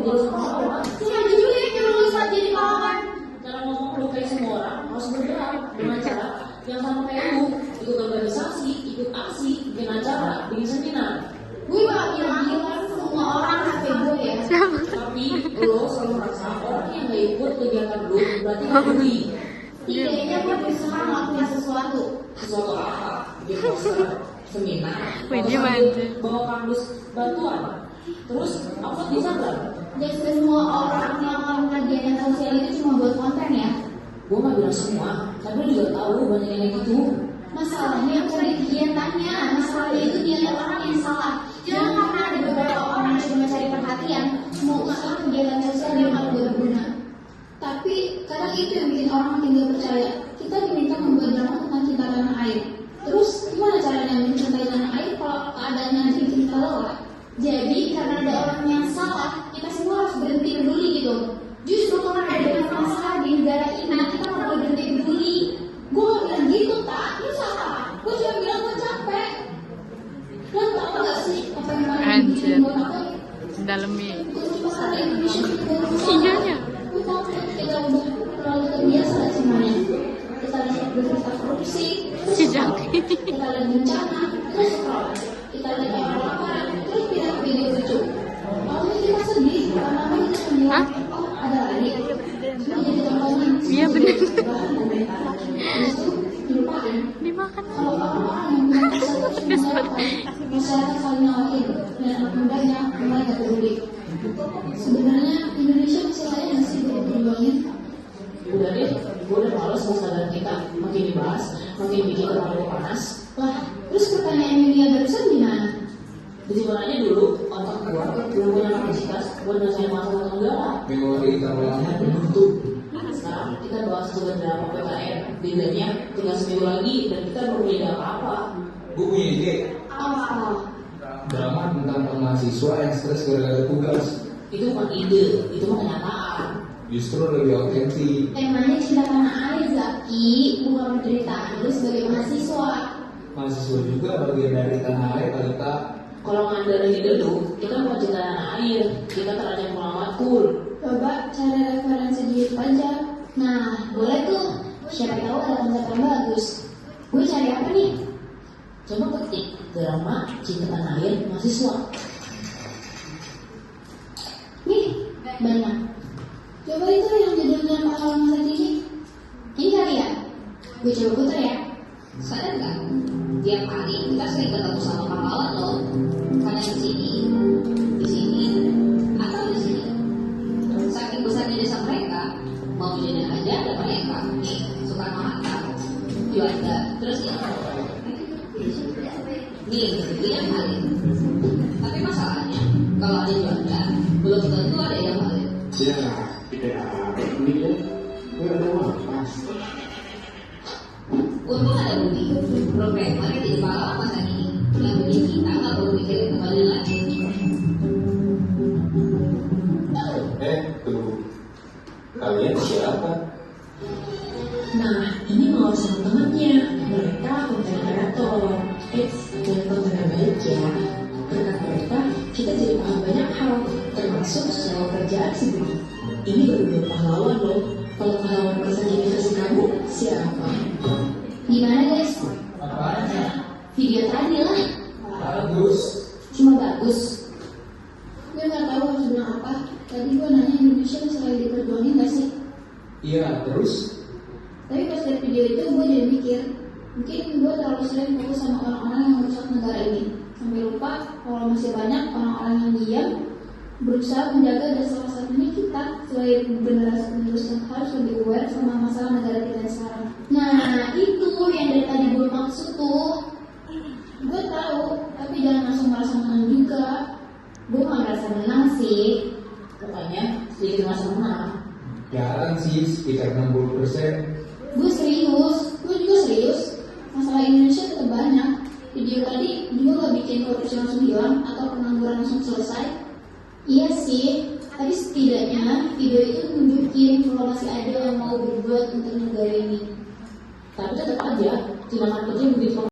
menjadi sama-sama. Cuma ada juga yang nyuruh lu saat jadi pahlawan. Cara ngomong lu kayak semua orang harus bergerak dengan cara yang sama kayak lu, ikut organisasi, ikut aksi, bikin acara, bikin seminar. Gue gak bilang semua orang HP gue ya. Tapi lo selalu merasa orang yang gak ikut kegiatan lu berarti gak peduli. Tidaknya gue berusaha melakukan sesuatu. Sesuatu apa? Bikin poster, seminar, Widih atau manja. bawa kardus bantuan. Terus upload di Instagram. Dan semua orang yang melakukan kegiatan sosial itu cuma buat konten ya. Gue gak bilang semua, tapi lo juga tahu banyak yang kayak gitu. Masalahnya bukan di kegiatannya, masalahnya itu dia orang yang salah. Jangan karena ada beberapa orang yang cuma mencari perhatian, mau usaha kegiatan sosial yang malah gak berguna. Tapi kadang itu yang bikin orang makin gak percaya. Kita diminta membuat drama tentang cinta tanah air. Terus gimana caranya mencintai tanah air kalau keadaannya aja bikin kita lelah? Jadi karena ada orang yang salah, kita semua harus berhenti peduli gitu. Justru karena ada banyak masalah di negara ini, kita nggak boleh berhenti peduli. Gue gak bilang gitu, tak? Lu salah. Gue cuma bilang gue capek. Lo tau gak sih apa yang paling bikin Anjir. gue capek? Dalemi. Gue cuma salah Indonesia kita Iyanya. Gue tau kan kita udah terlalu terbiasa semuanya. Kita lihat berita korupsi, Si Jaki. kita lihat bencana, terus scroll. Kita lihat orang lapar, terus pindah ke video lucu. Lalu kita sedih karena kita cuma bilang, oh ada lagi. Cuma jadi tontonan. Iya bener. Bahan komentar. Terus itu dilupain. Dimakan. Kalau orang-orang yang bilang masyarakat cuma melakukan, masyarakat saling ngawain dan anak mudanya mulai gak peduli. Sebenarnya Indonesia masih layak nggak sih buat diperjuangin? Udah deh, gue udah males masalah kita makin dibahas, makin bikin kepala gue panas. Lah, terus pertanyaan Yulia barusan gimana? Disimpan aja dulu, otak gue belum punya kapasitas buat nyelesain masalah negara. Memori internalnya penuh tuh. Sekarang kita bahas soal drama PKN, bedanya tinggal seminggu lagi dan kita belum punya apa-apa. Gue punya ide, Apa? drama tentang mahasiswa yang stres gara-gara tugas. Itu bukan ide, itu mah kenyataan. Justru lebih otentik. Temanya cinta tanah air, Zaki, bukan penderitaan lu sebagai mahasiswa. Mahasiswa juga bagian dari tanah air kali tak. Kalau ngandalin ide lu, kita bukan cinta tanah air, kita terancam Muhammad Kul. Coba cari referensi di YouTube aja. Nah, boleh tuh. Siapa tahu ada konsep yang bagus. Gue cari apa nih? Coba ketik drama cinta tanah air mahasiswa. Nih, banyak. Coba itu yang judulnya pahlawan masa kini. Ini kali ya? Gue coba putar ya. Sadar nggak? Tiap hari kita sering ketemu sama pahlawan loh. Kadang di sini, atau di sini. Saking besarnya desa mereka, mau jadi aja ada mereka. Soekarno Hatta, Juanda, terus ya. Nih, dia Khalid. Tapi masalahnya, kalau ada Juanda, belum tentu ada yang Khalid. Ya, ini ya. Gue ada malas. Untung ada Budi, programmer yang jadi pahlawan masa kini. Yang bikin kita nggak perlu mikirin kembali lagi. Tuh. Kalian siapa? Nah, ini mau sama temannya. Mereka konten kreator. Jangan konten baik ya. Berkat mereka, kita jadi paham banyak hal, termasuk soal kerjaan sendiri. Ini baru dua pahlawan loh. Kalau pahlawan masa kini versi kamu, siapa? Gimana guys? Apanya? Video tadi lah. Bagus. Cuma bagus. Gue gak tahu harus bilang apa. Tadi gue nanya Indonesia masih lagi diperjuangin gak sih? Iya, terus? Tapi pas lihat video itu gue jadi mikir, mungkin gue terlalu sering fokus sama orang-orang yang merusak negara ini, sampai lupa kalau masih banyak orang-orang yang diam berusaha menjaga, dan salah satunya kita sebagai generasi penerus yang harus lebih aware sama masalah negara kita sekarang. Nah itu yang dari tadi gue maksud tuh. Gue tahu, tapi jangan langsung merasa menang juga. Gue gak merasa menang sih. Pokoknya sedikit masa menang. Jarang sih, sekitar 60%. Gue juga serius. Masalah Indonesia tetap banyak. Video tadi juga gak bikin korupsi langsung hilang atau pengangguran langsung selesai. Iya sih, tapi setidaknya video itu nunjukin kalau masih ada yang mau berbuat untuk negara ini. Tapi tetap aja, tindakan kerja yang begitu